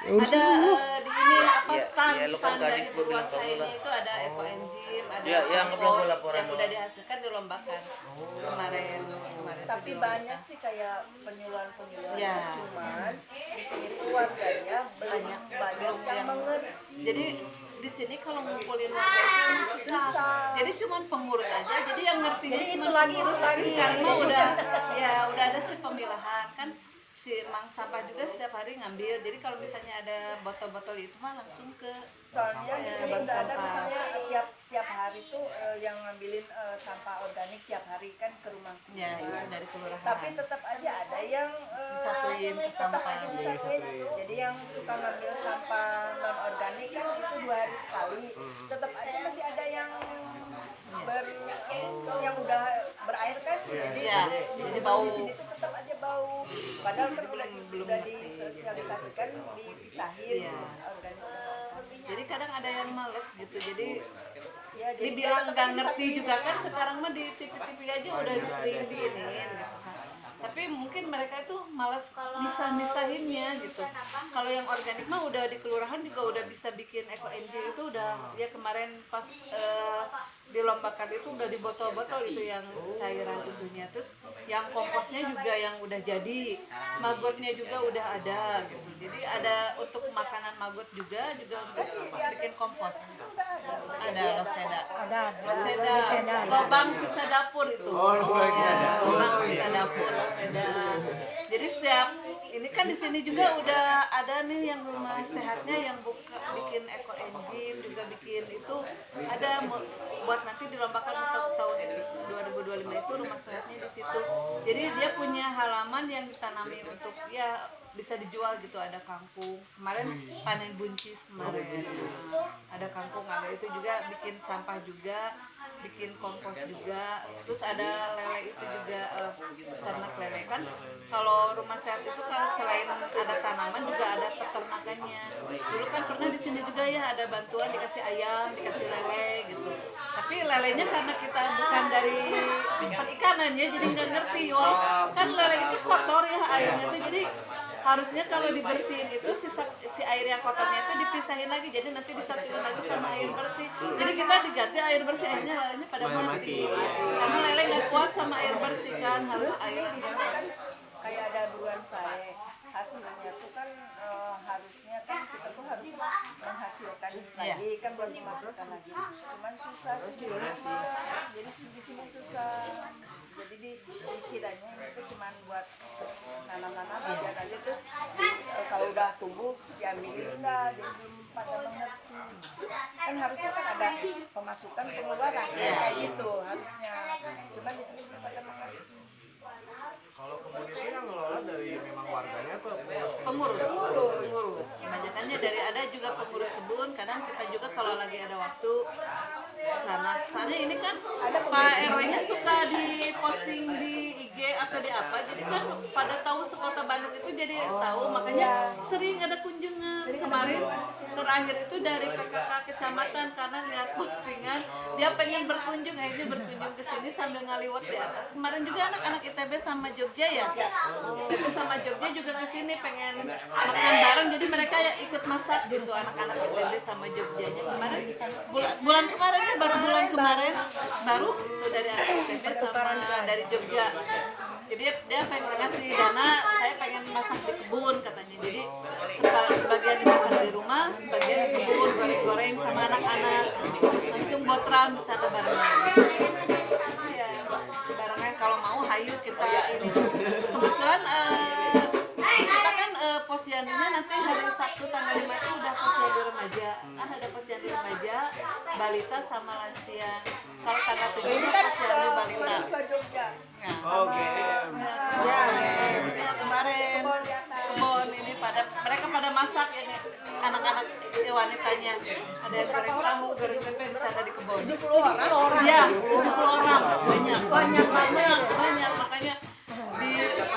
Ada di ini apa Iya, stand iya, lu kan stand tadi dari gua bilang Purwansaya kamu lah. itu ada ekoenzim, ada Ya, yang belum kompos laporan yang udah doang. dihasilkan dilombakan kemarin kemarin Tapi itu banyak dilombakan. sih kayak penyuluhan Ya. cuman di sini tuh warganya Banyak banyak yang mengerti. jadi di sini kalau ngumpulin warga itu emang susah. Susah. Jadi cuman pengurus aja. Jadi yang ngertinya Jadi cuma itu lagi, pengurus. itu lagi. Sekarang mah udah ya udah ada sih pemilahan kan si mang sampah juga setiap hari ngambil. Jadi kalau misalnya ada botol-botol itu mah langsung ke Soalnya di sini bank udah ada sampah. misalnya tiap hari tuh yang ngambilin sampah organik tiap hari kan ke rumah. Ya itu dari kelurahan. Tapi tetap aja ada yang Disatuin ke tetap sampah. aja disatuin. Jadi yang suka ngambil sampah non organik kan itu 2 hari sekali. Tetap aja masih ada yang yang udah berair kan. Ya, jadi bau. Di sini tuh tetap aja bau. Padahal kan belum udah ngerti. disosialisasikan dipisahin Iya. organik. Jadi kadang ada yang males gitu. Jadi Ya, jadi dibilang tetap nggak aja ngerti disatuin. juga kan sekarang mah di TV-TV aja udah sering diinin gitu kan. Tapi mungkin mereka itu malas misah-misahinnya gitu. Kalau yang organik mah udah di kelurahan juga udah bisa bikin ekoenzim itu udah ya kemarin pas dilombakan itu udah di botol-botol itu yang cairan itunya. Terus yang komposnya juga yang udah jadi, magotnya juga udah ada gitu. Jadi ada untuk makanan magot juga untuk bikin kompos. Ada loseda. Loseda. Lobang sisa dapur itu. Lobang sisa dapur loseda. Jadi setiap ini kan di sini juga udah ada nih yang rumah sehatnya yang bikin ekoenzim juga bikin itu ada buat nanti dilombakan untuk tahun 2025 itu rumah sehatnya di situ. Jadi dia punya halaman yang ditanami untuk ya bisa dijual gitu, ada kangkung kemarin panen buncis kemarin. Ada kangkung, ada itu juga bikin sampah juga, bikin kompos juga, terus ada lele itu juga ternak lele kan. Kalau rumah sehat itu kan selain ada tanaman juga ada peternakannya. Dulu kan pernah di sini juga ya ada bantuan dikasih ayam, dikasih lele gitu. Tapi lelenya karena kita bukan dari perikanannya jadi nggak ngerti. Walaupun kan lele itu kotor ya airnya tuh, jadi harusnya kalau dibersihin itu si air yang kotornya itu dipisahin lagi, jadi nanti disatuin lagi sama air bersih. Jadi kita diganti air bersih, airnya lelenya pada mati karena lele nggak kuat sama air bersih kan, harus Terus air ini di sini kan kayak ada buruan saya hasilnya tuh kan harusnya kan kita tuh harus menghasilkan lagi kan buat dimasukkan lagi. Cuman susah sih di sini mah. Jadi di sini susah. Jadi dikiranya itu cuman buat nanam-nanam aja terus kalau udah tumbuh diambilin dah, jadi belum pada mengerti. Kan harusnya kan ada pemasukan pengeluaran kayak gitu harusnya. Cuman di sini belum pada mengerti. Kalau kebun itu yang ngelola dari memang warganya atau pengurus kebanyakannya dari ada juga pengurus kebun. Kadang kita juga kalau lagi ada waktu kesana. Soalnya ini kan Pak RW-nya suka diposting di IG atau di apa, jadi kan pada tahu sekota Bandung itu jadi tahu, makanya sering ada kunjungan. Kemarin terakhir itu dari PKK kecamatan karena lihat postingan dia pengen berkunjung, akhirnya berkunjung ke sini sambil ngaliwat di atas. Kemarin juga anak-anak ITB sama Jogja ya, ITB sama Jogja juga ke sini pengen makan bareng, jadi mereka ya ikut masak gitu anak-anak ITB sama Jogjanya. Kemarin bulan kemarin ya, baru bulan kemarin baru itu dari anak ITB sama dari Jogja. Jadi dia pengen ngasih dana, saya pengen masak di kebun katanya. Jadi sebagian dimasak di rumah, sebagian di kebun, goreng-goreng sama anak-anak. Langsung botram di sana barengan. Ya, barengan kalau mau hayu kita ini. Kebetulan kita kan posyandunya nanti hari Sabtu tanggal 5 itu udah posyandu remaja. Kan ada posyandu remaja, balita sama lansia. Kalau tanggal 7 Ini nya kan posyandu balita. mahasiswa Jogja. Ya, kemarin kebun ini mereka pada masak ya anak-anak wanitanya, ada yang goreng tahu, goreng tempe di sana di kebun. 70 orang. Ya, 70 orang banyak makanya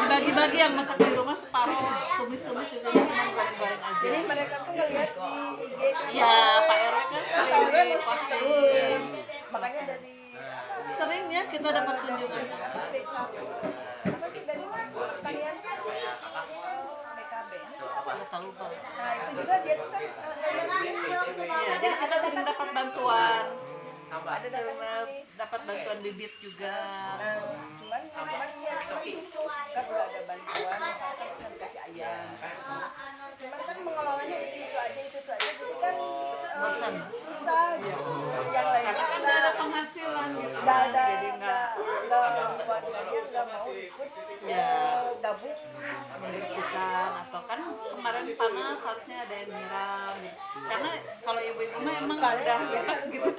dibagi-bagi yang masak di rumah separuh, tumis-tumis di sini cuma goreng-goreng aja. Jadi mereka tuh ngeliat di IG kan. Ya, Pak RW kan sering di posting. Makanya dari Sering ya kita dapat kunjungan. apa BKB. Apa sih dari pertanian? BKB. tahu Pak. Nah itu juga dia tuh kan Iya, jadi kita sering dapat bantuan. ada datang ke sini. Dapat bantuan bibit juga. Nah, cuman ya cuman gitu kan udah ada bantuan misalkan kita dikasih ayam cuman kan mengelolanya itu aja jadi kan Bosan. susah gitu yang lainnya Karena kan nggak ada penghasilan gitu. nggak ada Jadi nggak warganya nggak mau ikut Ya. gabung membersihkan atau kan kemarin panas harusnya ada yang nyiram gitu. Karena kalau ibu-ibu mah emang udah ribet gitu.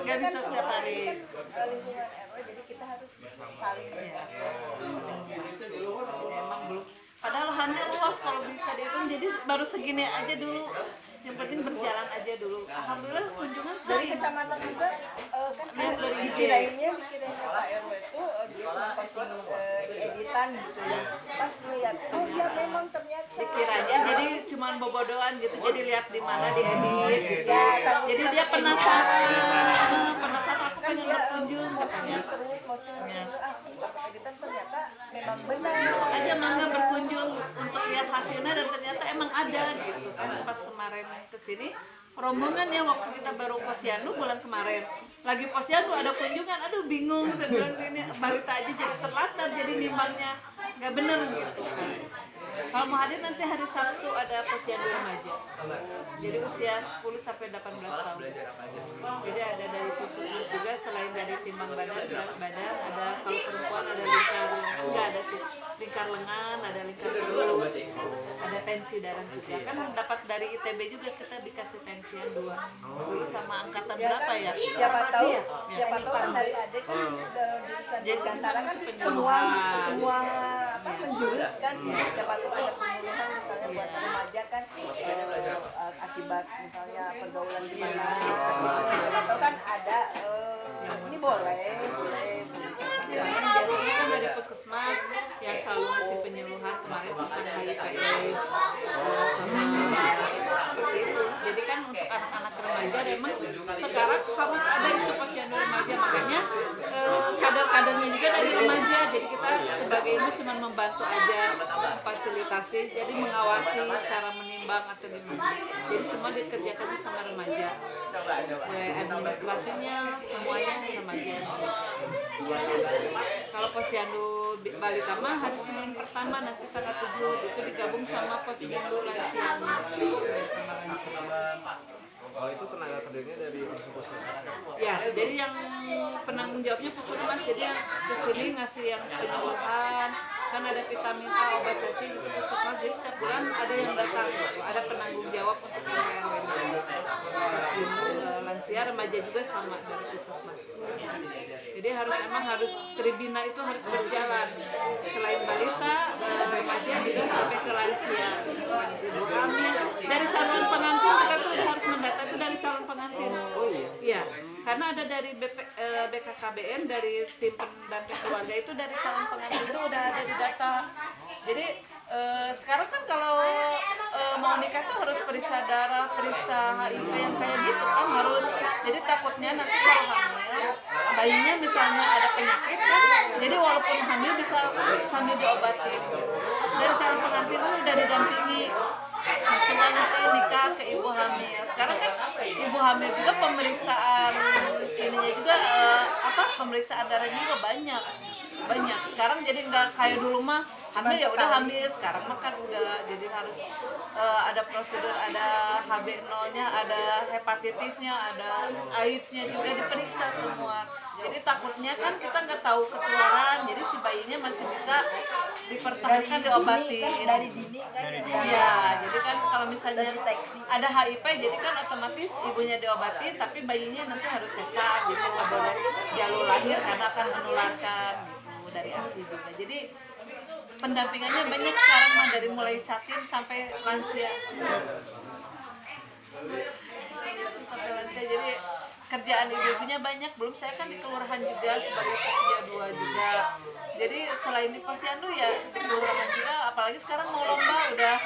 Nggak bisa setiap hari. Lingkungan RW jadi kita harus saling Iya. Jadi emang belum. Padahal lahannya luas kalau bisa dihitung. Jadi baru segini aja dulu. Yang penting berjalan aja dulu. Alhamdulillah kunjungan dari sering. kecamatan juga kan Lihat dari IG. dikirainnya Pak RW itu dia cuma posting editan gitu ya pas lihat oh ya memang ternyata Dikiranya jadi cuman bobodoan gitu. Jadi lihat di mana diedit. ya tapi Jadi dia penasaran aku kan pengen dia berkunjung katanya. posting Ya. takut editan ternyata memang benar Aja mangga berkunjung untuk lihat hasilnya dan ternyata emang ada gitu kan. Pas kemarin kesini rombongan ya waktu kita baru posyandu bulan kemarin lagi posyandu ada kunjungan, aduh bingung saya bilang ini balita aja jadi terlantar jadi nimbangnya nggak bener gitu kan. Kalau mau hadir nanti hari Sabtu ada posyandu remaja, jadi usia 10 sampai 18 tahun. Jadi ada dari puskesmas juga, selain dari timbang badan, berat badan, ada kalau perempuan ada lingkar, enggak ada sih, lingkar lengan, ada lingkar perut, ada tensi darah juga. Kan dapat dari ITB juga kita dikasih tensian 2. Dulu sama angkatan ya berapa kan ya? siapa tahu Ya? siapa tahu kan dari adik kan jurusan Jadi Nusantara kan bisa semua penyuluhan. apa menjurus kan siapa tahu ada penyuluhan misalnya buat remaja kan akibat misalnya pergaulan di mana siapa tahu kan ada ini boleh Biasanya kan dari puskesmas yang selalu ngasih penyuluhan kemarin tentang HIV/AIDS sama seperti itu. Jadi kan untuk anak-anak remaja memang sekarang harus ada itu posyandu remaja, makanya kader-kadernya juga dari remaja. Jadi kita sebagai ibu cuma membantu aja fasilitasi, jadi mengawasi cara menimbang atau gimana. Jadi semua dikerjakan sama remaja. Mulai administrasinya semuanya remaja. Kalau posyandu balita mah hari Senin pertama nanti tanggal 7 itu digabung sama posyandu lansianya sama lansia. Oh itu tenaga kerjanya dari puskesmas. Ya, jadi yang penanggung jawabnya puskesmas, jadi yang kesini ngasih yang penyuluhan, kan ada vitamin A, obat cacing itu puskesmas, jadi setiap bulan ada yang datang gitu, ada penanggung jawab untuk RW. Lansia remaja juga sama dari puskesmas. Jadi harus tribina itu harus berjalan, selain balita, remaja juga sampai ke lansia, ibu hamil. Dari calon pengantin kita tuh harus mendata itu dari calon pengantin. Oh iya. Iya, karena ada dari BKKBN, dari tim pendamping keluarga itu dari calon pengantin itu udah ada di data. Jadi sekarang kan kalau mau nikah tuh harus periksa darah, periksa HIV yang kayak gitu kan harus. Jadi takutnya nanti kalau hamil, bayinya misalnya ada penyakit kan, jadi walaupun hamil bisa sambil diobatin. Dari calon pengantin itu udah didampingi. Cuma nanti nikah ke ibu hamil. Sekarang kan ibu hamil juga pemeriksaan ininya juga pemeriksaan darahnya juga banyak. Sekarang jadi nggak kayak dulu mah hamil ya udah hamil. Sekarang mah kan enggak. Jadi harus ada prosedur, ada HB0-nya, ada hepatitisnya, ada AIDS-nya juga diperiksa semua. Jadi takutnya kan kita nggak tahu ketularan. Jadi si bayinya masih bisa dipertahankan, diobatin. Dari dini kan Iya, jadi kan kalau misalnya ada HIV, jadi kan otomatis ibunya diobatin, tapi bayinya nanti harus sesar, gitu nggak boleh jalur lahir karena akan menularkan gitu dari ASI juga. Jadi pendampingannya banyak sekarang mah dari mulai catin sampai lansia. Jadi kerjaan ibu-ibunya banyak. Belum saya kan di kelurahan juga sebagai pekerja 2 juga. Jadi selain di posyandu ya di kelurahan juga, apalagi sekarang mau lomba udah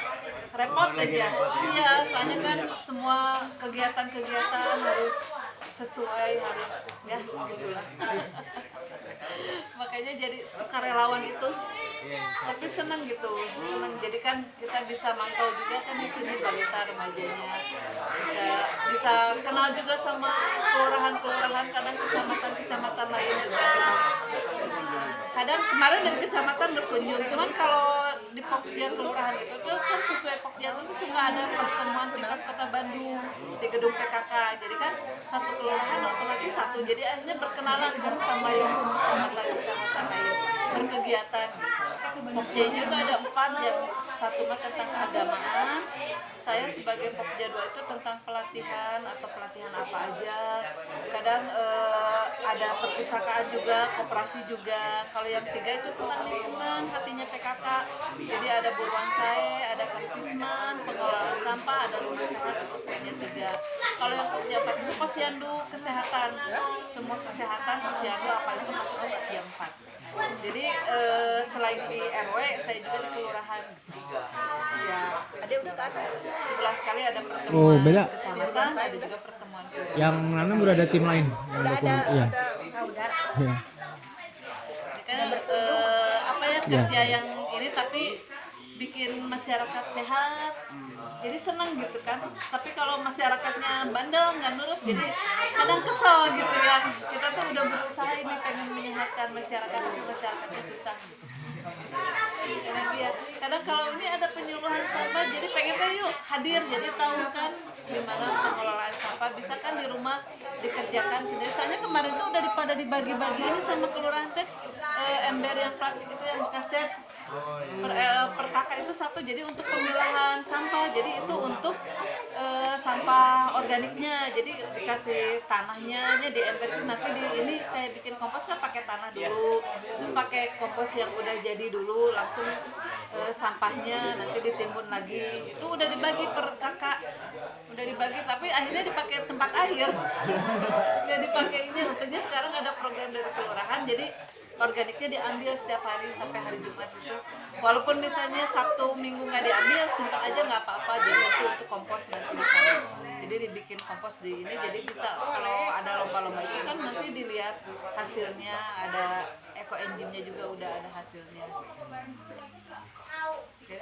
repot aja. Iya, soalnya kan semua kegiatan harus sesuai harus ya gitulah. Makanya jadi sukarelawan itu, tapi senang gitu, senang. Jadi kan kita bisa mantau juga kan di sini balita remajanya, bisa kenal juga sama kelurahan-kelurahan, kadang kecamatan lain juga. Kadang kemarin dari kecamatan berkunjung, cuman kalau di Pokja kelurahan itu tuh kan sesuai Pokja itu suka ada pertemuan tingkat kota Bandung di gedung PKK. Jadi kan satu kelurahan otomatis satu, jadi akhirnya berkenalan kan sama yang kecamatan lain berkegiatan. Pokjanya itu ada 4, yang satu mah tentang keagamaan, saya sebagai Pokja 2 itu tentang pelatihan atau pelatihan apa aja. Kadang ada perpustakaan juga, koperasi juga. Kalau yang 3 itu tentang lingkungan, hatinya PKK. Jadi ada buruan saya, ada kampisman, pengelolaan sampah, ada rumah sehat, itu yang 3. Kalau yang Pokja 4 itu posyandu kesehatan, semua kesehatan posyandu apa itu masuk ke Pokja 4. Jadi selain di RW, saya juga di kelurahan. Ya, Ada udah ke atas. sebulan sekali ada pertemuan Oh, beda. kecamatan, ada juga pertemuan kelurahan. Yang nanam udah ada tim lain yang dukung. Iya. Iya. Kan apa ya, kerja yang ini tapi bikin masyarakat sehat, jadi seneng gitu kan. Tapi kalau masyarakatnya bandel nggak nurut, jadi kadang kesel gitu ya. Kita tuh udah berusaha ini pengen menyehatkan masyarakat, tapi masyarakatnya susah. Karena dia kadang kalau ini ada penyuluhan sampah, jadi pengen tuh yuk hadir, jadi tahu kan gimana pengelolaan sampah, bisa kan di rumah dikerjakan sendiri. Soalnya kemarin tuh udah pada dibagi-bagi ini sama kelurahan teh, ember yang plastik itu yang bekas cat. Per kakak itu 1, jadi untuk pemilahan sampah, jadi itu untuk sampah organiknya. Jadi dikasih tanahnya di ember itu, nanti di ini kayak bikin kompos kan pakai tanah dulu, terus pakai kompos yang udah jadi dulu, langsung sampahnya nanti ditimbun lagi. Itu udah dibagi per kakak, udah dibagi, tapi akhirnya dipakai tempat air. Udah dipakai ini, untungnya sekarang ada program dari kelurahan, jadi organiknya diambil setiap hari sampai hari Jumat itu. Walaupun misalnya Sabtu Minggu nggak diambil, simpan aja nggak apa-apa. Jadi itu untuk kompos nanti di sana. Jadi dibikin kompos di ini, jadi bisa kalau ada lomba-lomba itu kan nanti dilihat hasilnya, ada ekoenzimnya juga udah ada hasilnya. Jadi